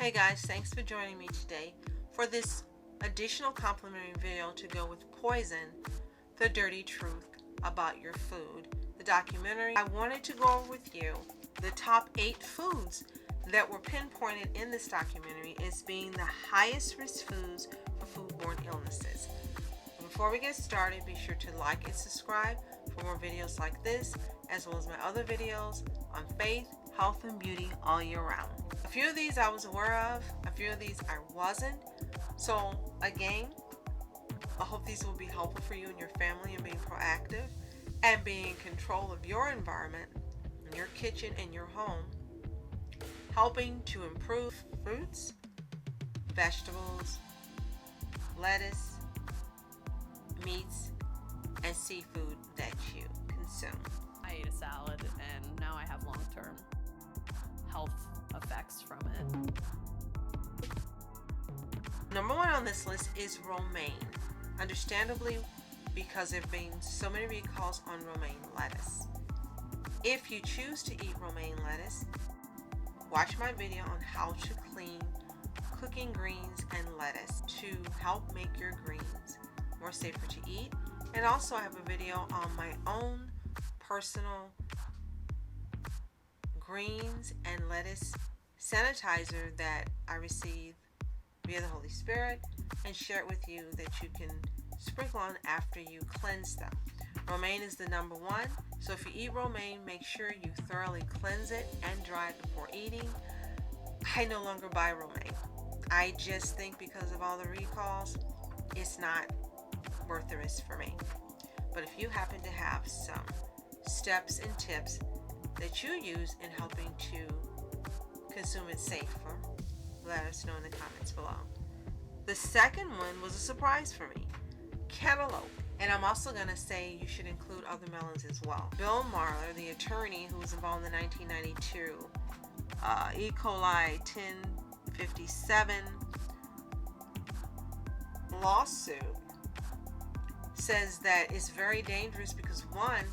Hey guys, thanks for joining me today for this additional complimentary video to go with Poison, The Dirty Truth About Your Food, the documentary. I wanted to go over with you the top 8 foods that were pinpointed in this documentary as being the highest risk foods for foodborne illnesses. Before we get started, be sure to like and subscribe for more videos like this, as well as my other videos on faith, health, and beauty all year round. A few of these I was aware of, a few of these I wasn't. So again, I hope these will be helpful for you and your family in being proactive and being in control of your environment, in your kitchen and your home, helping to improve fruits, vegetables, lettuce, meats, and seafood that you consume. I ate a salad and now I have long-term health effects from it. Number 1 on this list is romaine. Understandably, because there have been so many recalls on romaine lettuce. If you choose to eat romaine lettuce, watch my video on how to clean cooking greens and lettuce to help make your greens more safer to eat. And also I have a video on my own personal greens and lettuce sanitizer that I received via the Holy Spirit, and share it with you that you can sprinkle on after you cleanse them. Romaine is the number 1, so if you eat romaine, make sure you thoroughly cleanse it and dry it before eating. I no longer buy romaine. I just think because of all the recalls, it's not worth the risk for me. But if you happen to have some steps and tips that you use in helping to consume it safer, let us know in the comments below. The second one was a surprise for me, cantaloupe. And I'm also going to say you should include other melons as well. Bill Marler, the attorney who was involved in the 1992 E. coli 1057 lawsuit, says that it's very dangerous because 1,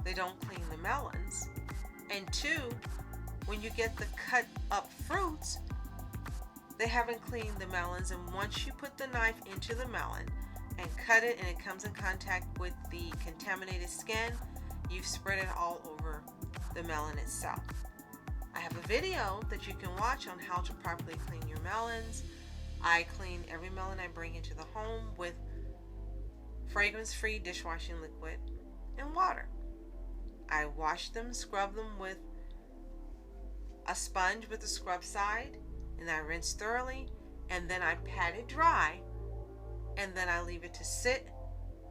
they don't clean the melons, and 2, when you get the cut up fruits, they haven't cleaned the melons, and once you put the knife into the melon and cut it and it comes in contact with the contaminated skin, you've spread it all over the melon itself. I have a video that you can watch on how to properly clean your melons. I clean every melon I bring into the home with fragrance-free dishwashing liquid and water. I wash them, scrub them with a sponge with the scrub side, and I rinse thoroughly, and then I pat it dry, and then I leave it to sit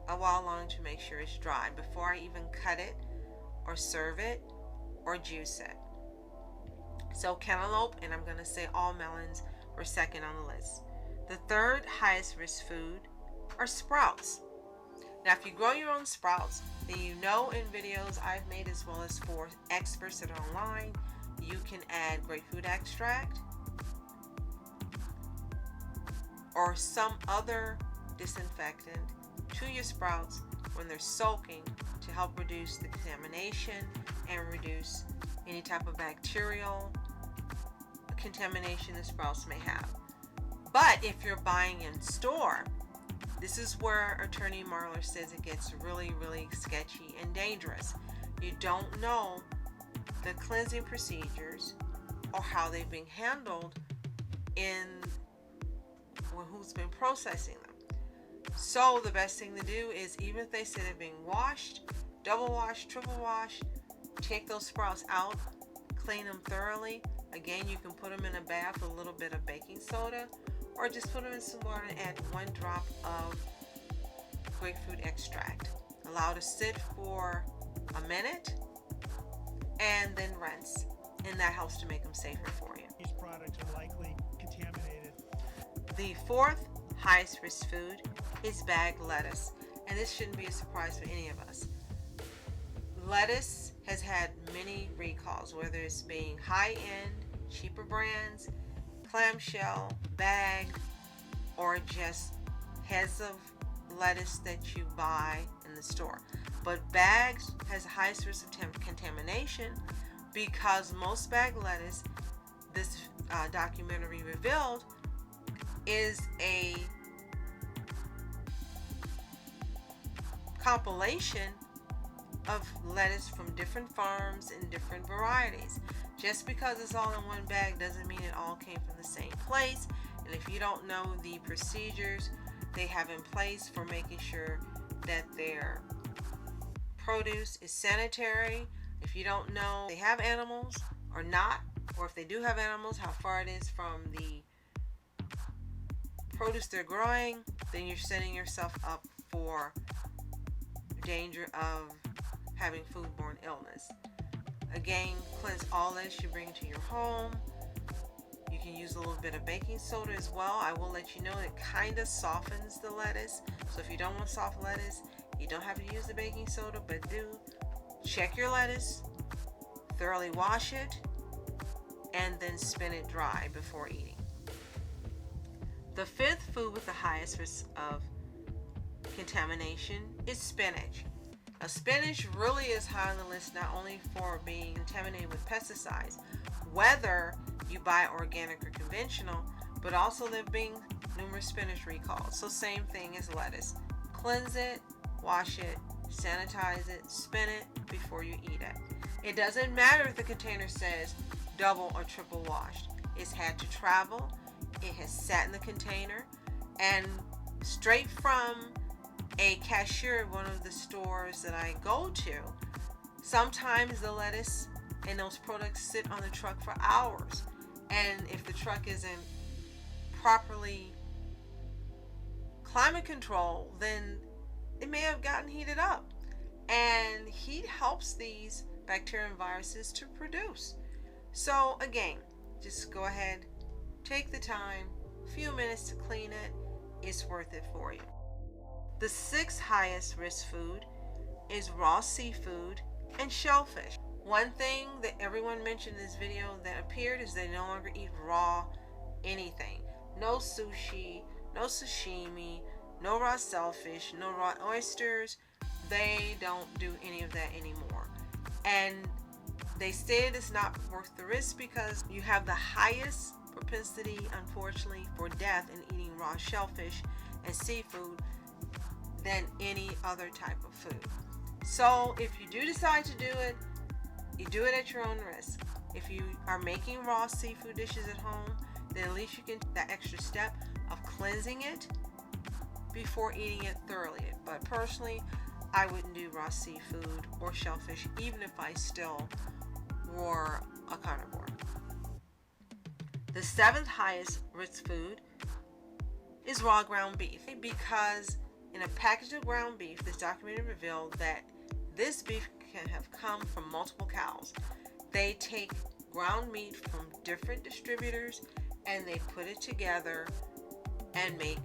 a while long to make sure it's dry before I even cut it or serve it or juice it. So cantaloupe, and I'm going to say all melons, were second on the list. The third highest risk food are sprouts. Now if you grow your own sprouts, then you know in videos I've made, as well as for experts that are online, you can add grapefruit extract or some other disinfectant to your sprouts when they're soaking to help reduce the contamination and reduce any type of bacterial contamination the sprouts may have. But if you're buying in store, this is where Attorney Marler says it gets really, really sketchy and dangerous. You don't know the cleansing procedures or how they've been handled in who's been processing them. So the best thing to do is, even if they say they're being washed, double wash, triple wash, take those sprouts out, clean them thoroughly. Again, you can put them in a bath with a little bit of baking soda, or just put them in some water and add 1 drop of grapefruit extract. Allow it to sit for a minute and then rinse, and that helps to make them safer for you. These products are likely contaminated. The fourth highest risk food is bagged lettuce, and this shouldn't be a surprise for any of us. Lettuce has had many recalls, whether it's being high-end, cheaper brands, clamshell, bagged, or just heads of lettuce that you buy in the store. But bagged has the highest risk of contamination because most bagged lettuce, this documentary revealed is a compilation of lettuce from different farms and different varieties. Just because it's all in one bag doesn't mean it all came from the same place. And if you don't know the procedures they have in place for making sure that their produce is sanitary, if you don't know if they have animals or not, or if they do have animals, how far it is from the produce they're growing, then you're setting yourself up for danger of having foodborne illness. Again, cleanse all lettuce you bring into your home. You can use a little bit of baking soda as well. I will let you know it kind of softens the lettuce. So if you don't want soft lettuce, you don't have to use the baking soda, but do check your lettuce, thoroughly wash it, and then spin it dry before eating. The fifth food with the highest risk of contamination is spinach. Now, spinach really is high on the list not only for being contaminated with pesticides, whether you buy organic or conventional, but also there being numerous spinach recalls. So same thing as lettuce. Cleanse it, wash it, sanitize it, spin it before you eat it. It doesn't matter if the container says double or triple washed. It's had to travel, it has sat in the container, and straight from a cashier at one of the stores that I go to, sometimes the lettuce and those products sit on the truck for hours. And if the truck isn't properly climate controlled, then it may have gotten heated up. And heat helps these bacteria and viruses to produce. So again, just go ahead, take the time, a few minutes to clean it. It's worth it for you. The sixth highest risk food is raw seafood and shellfish. One thing that everyone mentioned in this video that appeared is they no longer eat raw anything. No sushi, no sashimi, no raw shellfish, no raw oysters. They don't do any of that anymore. And they said it's not worth the risk because you have the highest propensity, unfortunately, for death in eating raw shellfish and seafood than any other type of food. So if you do decide to do it, you do it at your own risk. If you are making raw seafood dishes at home, then at least you can take that extra step of cleansing it before eating it thoroughly. But personally, I wouldn't do raw seafood or shellfish even if I still were a carnivore. The seventh highest risk food is raw ground beef, because in a package of ground beef, this documentary revealed that this beef can have come from multiple cows. They take ground meat from different distributors and they put it together and make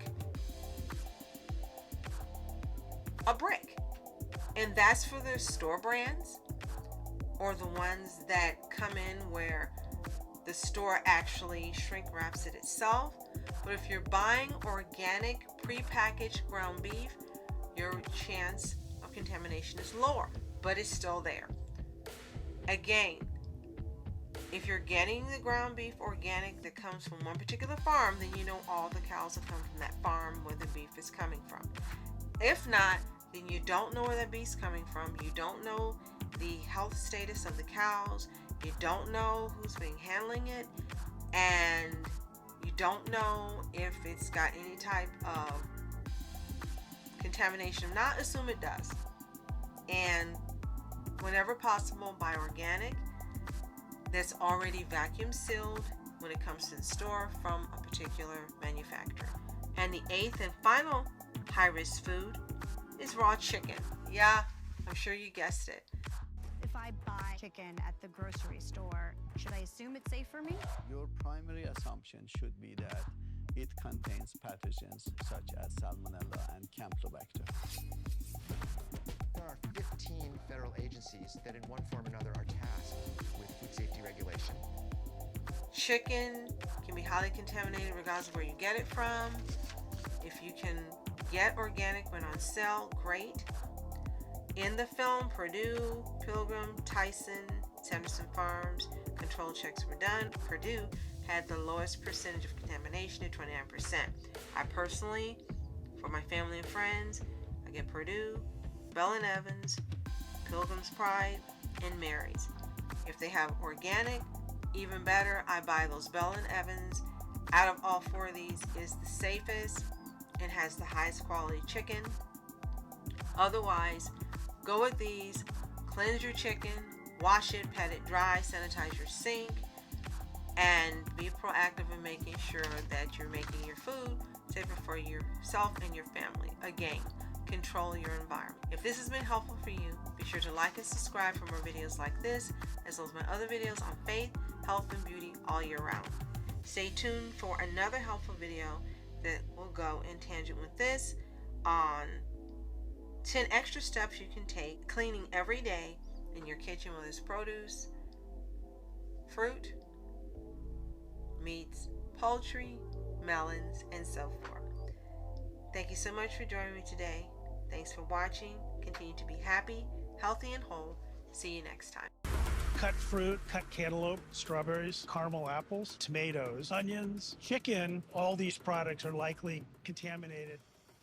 a brick. And that's for the store brands or the ones that come in where the store actually shrink wraps it itself. But if you're buying organic prepackaged ground beef, your chance of contamination is lower, but it's still there. Again, if you're getting the ground beef organic that comes from one particular farm, then you know all the cows have come from that farm where the beef is coming from. If not, then you don't know where that beef's coming from. You don't know the health status of the cows. You don't know who's been handling it, and you don't know if it's got any type of contamination. Not assume it does. And whenever possible, buy organic that's already vacuum sealed when it comes to the store from a particular manufacturer. And the eighth and final high risk food is raw chicken. Yeah, I'm sure you guessed it. If I buy chicken at the grocery store, should I assume it's safe for me? Your primary assumption should be that it contains pathogens such as Salmonella and Campylobacter. There are 15 federal agencies that in one form or another are tasked with food safety regulation. Chicken can be highly contaminated regardless of where you get it from. If you can get organic when on sale, great. In the film, Purdue, Pilgrim, Tyson, Sanderson Farms, control checks were done. Purdue had the lowest percentage of contamination at 29%. I personally, for my family and friends, I get Purdue, Bell & Evans, Pilgrim's Pride, and Mary's. If they have organic, even better, I buy those Bell & Evans. Out of all four of these, is the safest and has the highest quality chicken. Otherwise, go with these. Cleanse your chicken, wash it, pat it dry, sanitize your sink, and be proactive in making sure that you're making your food safer for yourself and your family. Again, control your environment. If this has been helpful for you, be sure to like and subscribe for more videos like this, as well as my other videos on faith, health, and beauty all year round. Stay tuned for another helpful video that will go in tangent with this on 10 extra steps you can take cleaning every day in your kitchen, whether it's produce, fruit, meats, poultry, melons, and so forth. Thank you so much for joining me today. Thanks for watching. Continue to be happy, healthy, and whole. See you next time. Cut fruit, cut cantaloupe, strawberries, caramel apples, tomatoes, onions, chicken. All these products are likely contaminated.